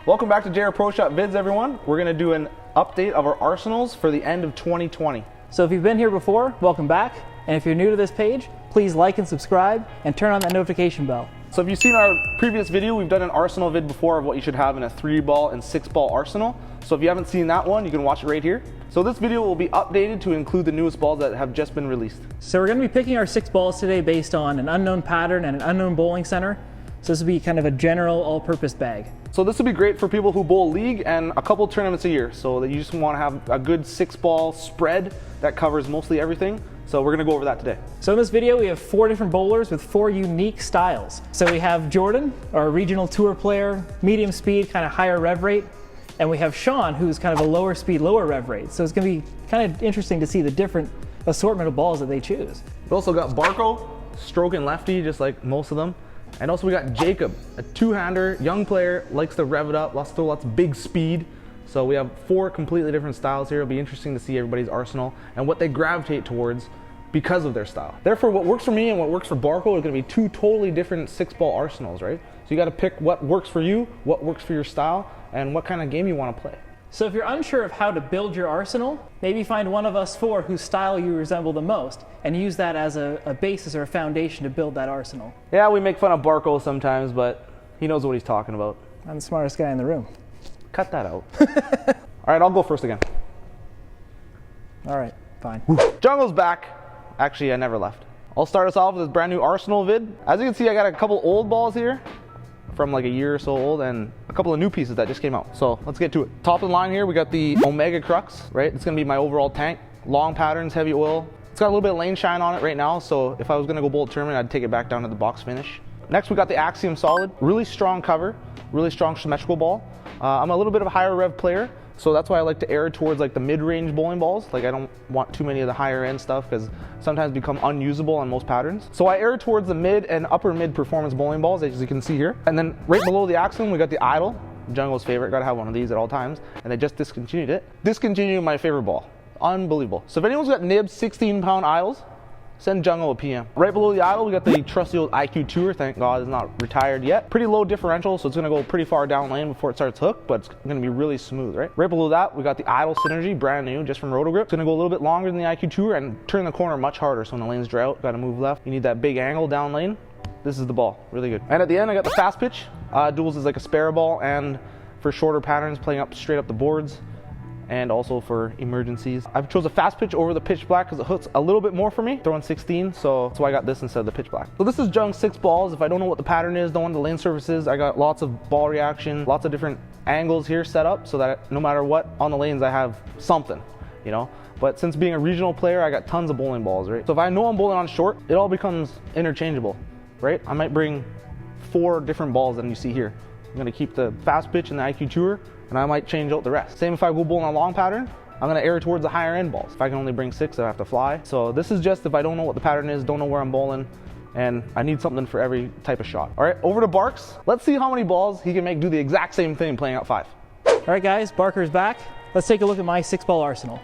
Welcome back to JR Pro Shop Vids, everyone. We're going to do an update of our arsenals for the end of 2020. So if you've been here before, welcome back. And if you're new to this page, please like and subscribe and turn on that notification bell. So if you've seen our previous video, we've done an arsenal vid before of what you should have in a 3-ball and 6-ball arsenal. So if you haven't seen that one, you can watch it right here. So this video will be updated to include the newest balls that have just been released. So we're going to be picking our 6 balls today based on an unknown pattern and an unknown bowling center. So this will be kind of a general all-purpose bag. So this will be great for people who bowl league and a couple tournaments a year. So that you just want to have a good 6-ball spread that covers mostly everything. So we're going to go over that today. So in this video, we have 4 different bowlers with 4 unique styles. So we have Jordan, our regional tour player, medium speed, kind of higher rev rate. And we have Sean, who's kind of a lower speed, lower rev rate. So it's going to be kind of interesting to see the different assortment of balls that they choose. We also got Barco, stroke and lefty, just like most of them. And also we got Jacob, a 2-hander, young player, likes to rev it up, lots of big speed. So we have 4 completely different styles here. It'll be interesting to see everybody's arsenal and what they gravitate towards because of their style. Therefore, what works for me and what works for Barco are gonna be 2 totally different 6-ball arsenals, right? So you gotta pick what works for you, what works for your style, and what kind of game you wanna play. So if you're unsure of how to build your arsenal, maybe find one of us 4 whose style you resemble the most and use that as a basis or a foundation to build that arsenal. Yeah, we make fun of Barco sometimes, but he knows what he's talking about. I'm the smartest guy in the room. Cut that out. All right, I'll go first again. All right, fine. Jungo's back. Actually, I never left. I'll start us off with this brand new arsenal vid. As you can see, I got a couple old balls here from like a year or so old and a couple of new pieces that just came out. So let's get to it. Top of the line here, we got the Omega Crux, right? It's gonna be my overall tank. Long patterns, heavy oil. It's got a little bit of lane shine on it right now, so if I was gonna go bowl a tournament, I'd take it back down to the box finish. Next, we got the Axiom Solid. Really strong cover, really strong symmetrical ball. I'm a little bit of a higher rev player, so that's why I like to err towards like the mid-range bowling balls. Like I don't want too many of the higher end stuff because sometimes become unusable on most patterns. So I err towards the mid and upper mid performance bowling balls, as you can see here. And then right below the Axiom, we got the Idol, Jungo's favorite. Gotta have one of these at all times. And they just discontinued it. Discontinued my favorite ball. Unbelievable. So if anyone's got nibs 16-pound Idols, send Jungo a PM. Right below the Idol, we got the trusty old IQ Tour. Thank God it's not retired yet. Pretty low differential, so it's gonna go pretty far down lane before it starts hook, but it's gonna be really smooth, right? Right below that, we got the Idol Synergy, brand new, just from Rotogrip. It's gonna go a little bit longer than the IQ Tour and turn the corner much harder, so when the lane's dry out, gotta move left. You need that big angle down lane. This is the ball, really good. And at the end, I got the Fast Pitch. Duels is like a spare ball, and for shorter patterns, playing up straight up the boards, and also for emergencies. I've chose a Fast Pitch over the Pitch Black because it hooks a little bit more for me, throwing 16, so that's why I got this instead of the Pitch Black. So this is Jung's 6 balls. If I don't know what the pattern is, don't know what the lane surface is, I got lots of ball reaction, lots of different angles here set up so that no matter what on the lanes I have something, you know? But since being a regional player, I got tons of bowling balls, right? So if I know I'm bowling on short, it all becomes interchangeable, right? I might bring 4 different balls than you see here. I'm gonna keep the Fast Pitch and the IQ Tour, and I might change out the rest. Same if I go bowling on a long pattern, I'm gonna err towards the higher end balls. If I can only bring 6, I have to fly. So this is just if I don't know what the pattern is, don't know where I'm bowling, and I need something for every type of shot. All right, over to Barks. Let's see how many balls he can make do the exact same thing playing out 5. All right, guys, Barker's back. Let's take a look at my 6-ball arsenal.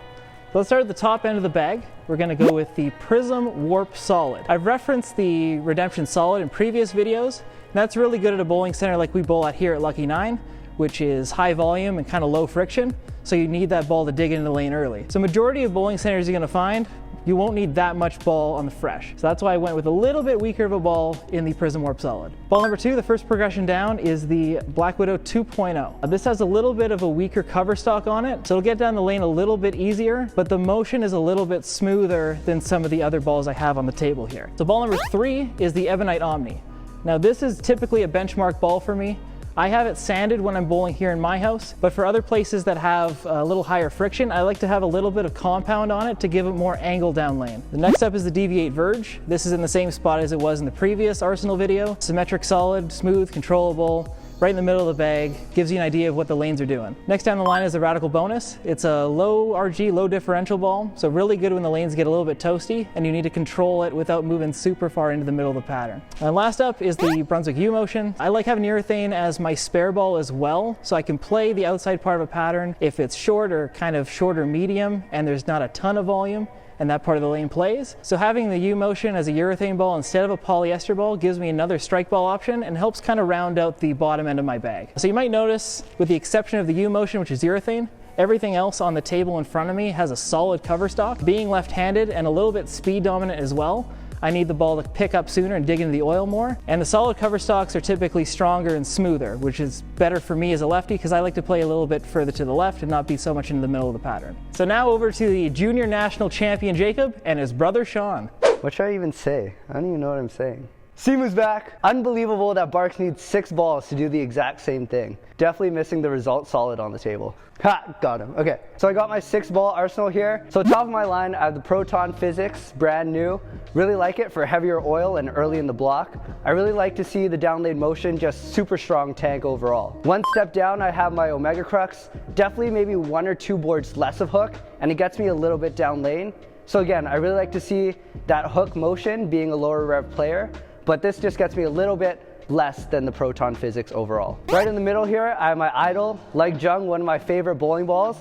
So let's start at the top end of the bag. We're gonna go with the Prism Warp Solid. I've referenced the Redemption Solid in previous videos, and that's really good at a bowling center like we bowl at here at Lucky 9, which is high volume and kind of low friction, so you need that ball to dig into the lane early. So majority of bowling centers you're gonna find, you won't need that much ball on the fresh. So that's why I went with a little bit weaker of a ball in the Prism Warp Solid. Ball number 2, the first progression down, is the Black Widow 2.0. This has a little bit of a weaker cover stock on it, so it'll get down the lane a little bit easier, but the motion is a little bit smoother than some of the other balls I have on the table here. So ball number 3 is the Ebonite Omni. Now this is typically a benchmark ball for me. I have it sanded when I'm bowling here in my house, but for other places that have a little higher friction, I like to have a little bit of compound on it to give it more angle down lane. The next up is the Deviate Verge. This is in the same spot as it was in the previous Arsenal video. Symmetric solid, smooth, controllable, right in the middle of the bag, gives you an idea of what the lanes are doing. Next down the line is the Radical Bonus. It's a low RG, low differential ball, so really good when the lanes get a little bit toasty and you need to control it without moving super far into the middle of the pattern. And last up is the Brunswick U-Motion. I like having urethane as my spare ball as well, so I can play the outside part of a pattern if it's short or kind of short or medium and there's not a ton of volume. and that part of the lane plays. So having the U motion as a urethane ball instead of a polyester ball gives me another strike ball option and helps kind of round out the bottom end of my bag. So you might notice, with the exception of the U motion, which is urethane, everything else on the table in front of me has a solid cover stock. Being left-handed and a little bit speed dominant as well, I need the ball to pick up sooner and dig into the oil more. And the solid cover stocks are typically stronger and smoother, which is better for me as a lefty because I like to play a little bit further to the left and not be so much in the middle of the pattern. So now over to the junior national champion Jacob and his brother Sean. What should I even say? I don't even know what I'm saying. Simoo's back. Unbelievable that Barks needs 6 balls to do the exact same thing. Definitely missing the result solid on the table. Ha, got him. Okay, so I got my 6-ball arsenal here. So top of my line, I have the Proton Physics, brand new. Really like it for heavier oil and early in the block. I really like to see the down lane motion, just super strong tank overall. One step down, I have my Omega Crux. Definitely maybe 1 or 2 boards less of hook, and it gets me a little bit down lane. So again, I really like to see that hook motion being a lower rev player, but this just gets me a little bit less than the Proton Physics overall. Right in the middle here, I have my Idol, like Jung, one of my favorite bowling balls.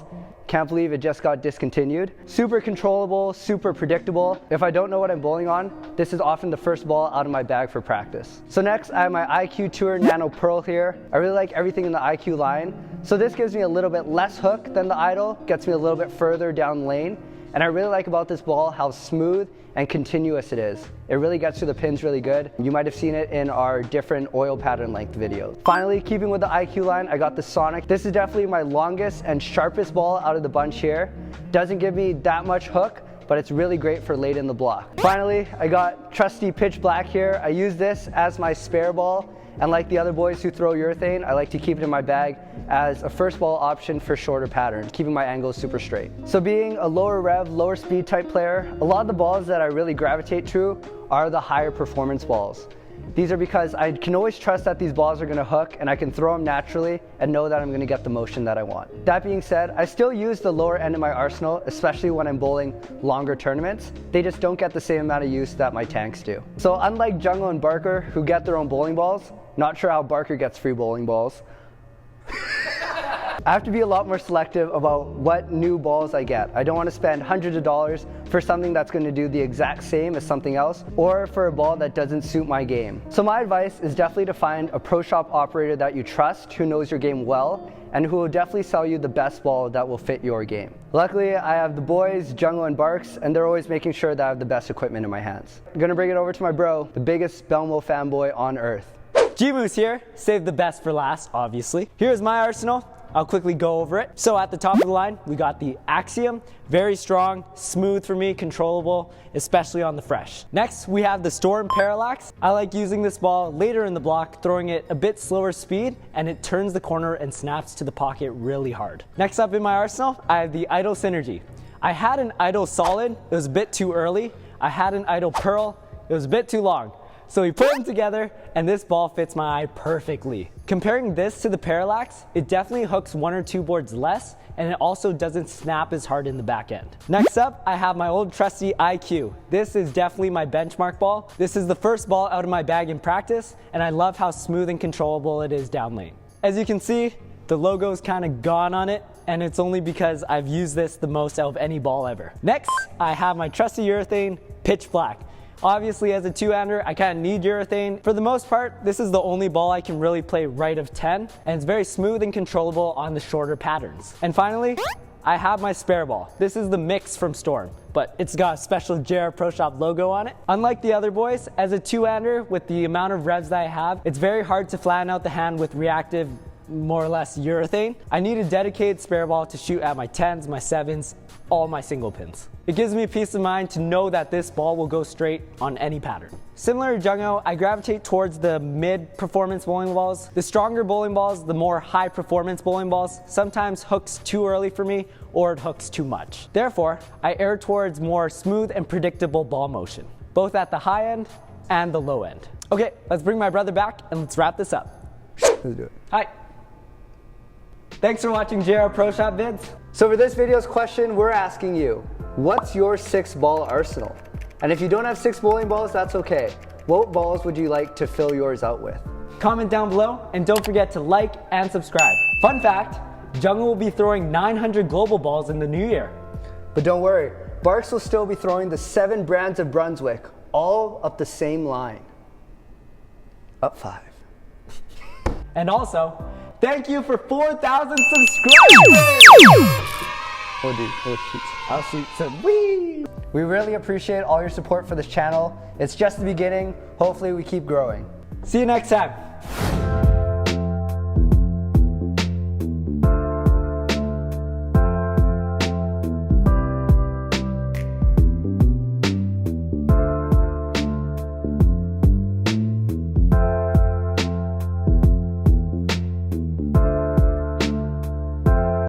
Can't believe it just got discontinued. Super controllable, super predictable. If I don't know what I'm bowling on, this is often the first ball out of my bag for practice. So next, I have my IQ Tour Nano Pearl here. I really like everything in the IQ line. So this gives me a little bit less hook than the Idol, gets me a little bit further down lane. And I really like about this ball how smooth and continuous it is. It really gets to the pins really good. You might have seen it in our different oil pattern length videos. Finally, keeping with the IQ line, I got the Sonic. This is definitely my longest and sharpest ball out of the bunch here. Doesn't give me that much hook, but it's really great for late in the block. Finally, I got trusty Pitch Black here. I use this as my spare ball. And like the other boys who throw urethane, I like to keep it in my bag as a first ball option for shorter patterns, keeping my angles super straight. So being a lower rev, lower speed type player, a lot of the balls that I really gravitate to are the higher performance balls. These are because I can always trust that these balls are gonna hook and I can throw them naturally and know that I'm gonna get the motion that I want. That being said, I still use the lower end of my arsenal, especially when I'm bowling longer tournaments. They just don't get the same amount of use that my tanks do. So unlike Jungo and Barker, who get their own bowling balls, not sure how Barker gets free bowling balls. I have to be a lot more selective about what new balls I get. I don't want to spend hundreds of dollars for something that's going to do the exact same as something else, or for a ball that doesn't suit my game. So my advice is definitely to find a pro shop operator that you trust, who knows your game well, and who will definitely sell you the best ball that will fit your game. Luckily, I have the boys, Jungo and Barks, and they're always making sure that I have the best equipment in my hands. I'm gonna bring it over to my bro, the biggest Belmo fanboy on earth. Jimoo's here, saved the best for last, obviously. Here's my arsenal. I'll quickly go over it. So at the top of the line, we got the Axiom. Very strong, smooth for me, controllable, especially on the fresh. Next, we have the Storm Parallax. I like using this ball later in the block, throwing it a bit slower speed, and it turns the corner and snaps to the pocket really hard. Next up in my arsenal, I have the Idol Synergy. I had an Idol Solid, it was a bit too early. I had an Idol Pearl, it was a bit too long. So we put them together and this ball fits my eye perfectly. Comparing this to the Parallax, it definitely hooks 1 or 2 boards less, and it also doesn't snap as hard in the back end. Next up, I have my old trusty IQ. This is definitely my benchmark ball. This is the first ball out of my bag in practice, and I love how smooth and controllable it is down lane. As you can see, the logo's kind of gone on it, and it's only because I've used this the most out of any ball ever. Next, I have my trusty urethane Pitch Black. Obviously, as a two-hander, I kind of need urethane. For the most part, this is the only ball I can really play right of 10, and it's very smooth and controllable on the shorter patterns. And finally, I have my spare ball. This is the Mix from Storm, but it's got a special JR Pro Shop logo on it. Unlike the other boys, as a two-hander, with the amount of revs that I have, it's very hard to flatten out the hand with reactive, more or less urethane. I need a dedicated spare ball to shoot at my 10s, my 7s, all my single pins. It gives me peace of mind to know that this ball will go straight on any pattern. Similar to Jungo, I gravitate towards the mid-performance bowling balls. The stronger bowling balls, the more high-performance bowling balls, sometimes hooks too early for me, or it hooks too much. Therefore, I err towards more smooth and predictable ball motion, both at the high end and the low end. Okay, let's bring my brother back and let's wrap this up. Let's do it. Hi. Thanks for watching JR Pro Shop vids. So for this video's question, we're asking you, what's your 6-ball arsenal? And if you don't have 6 bowling balls, that's okay. What balls would you like to fill yours out with? Comment down below and don't forget to like and subscribe. Fun fact, Jungo will be throwing 900 global balls in the new year. But don't worry, Barks will still be throwing the 7 brands of Brunswick, all up the same line. Up 5. And also, thank you for 4,000 subscribers! Oh dude, oh shoot. I'll shoot some wee! We really appreciate all your support for this channel. It's just the beginning. Hopefully we keep growing. See you next time.